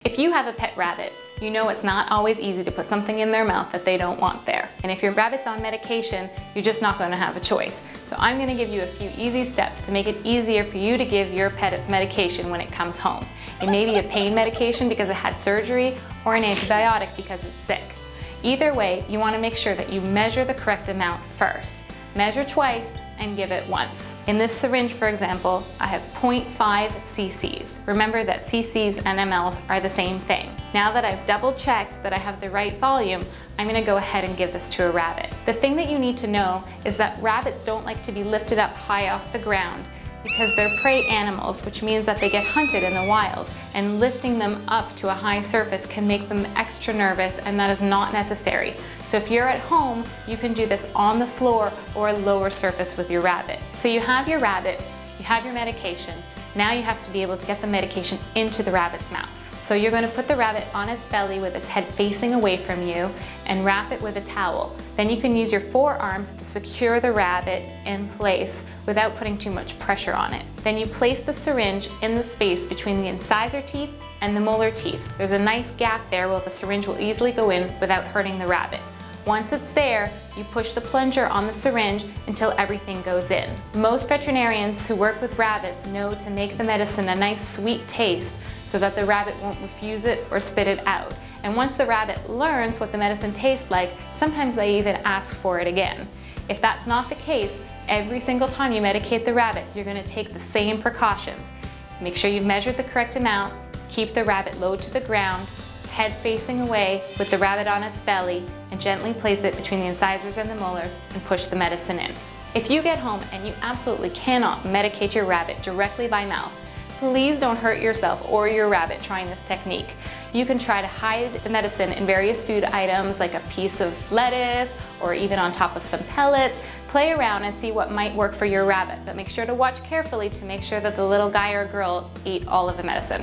If you have a pet rabbit, you know it's not always easy to put something in their mouth that they don't want there. And if your rabbit's on medication, you're just not going to have a choice. So I'm going to give you a few easy steps to make it easier for you to give your pet its medication when it comes home. It may be a pain medication because it had surgery, or an antibiotic because it's sick. Either way, you want to make sure that you measure the correct amount first. Measure twice and give it once. In this syringe, for example, I have 0.5 cc's. Remember that cc's and mLs are the same thing. Now that I've double checked that I have the right volume, I'm gonna go ahead and give this to a rabbit. The thing that you need to know is that rabbits don't like to be lifted up high off the ground because they're prey animals, which means that they get hunted in the wild, and lifting them up to a high surface can make them extra nervous, and that is not necessary. So if you're at home, you can do this on the floor or a lower surface with your rabbit. So you have your rabbit, you have your medication, now you have to be able to get the medication into the rabbit's mouth. So you're going to put the rabbit on its belly with its head facing away from you and wrap it with a towel. Then you can use your forearms to secure the rabbit in place without putting too much pressure on it. Then you place the syringe in the space between the incisor teeth and the molar teeth. There's a nice gap there where the syringe will easily go in without hurting the rabbit. Once it's there, you push the plunger on the syringe until everything goes in. Most veterinarians who work with rabbits know to make the medicine a nice sweet taste so that the rabbit won't refuse it or spit it out. And once the rabbit learns what the medicine tastes like, sometimes they even ask for it again. If that's not the case, every single time you medicate the rabbit, you're going to take the same precautions. Make sure you've measured the correct amount, keep the rabbit low to the ground, head facing away with the rabbit on its belly, and gently place it between the incisors and the molars and push the medicine in. If you get home and you absolutely cannot medicate your rabbit directly by mouth, please don't hurt yourself or your rabbit trying this technique. You can try to hide the medicine in various food items like a piece of lettuce or even on top of some pellets. Play around and see what might work for your rabbit, but make sure to watch carefully to make sure that the little guy or girl ate all of the medicine.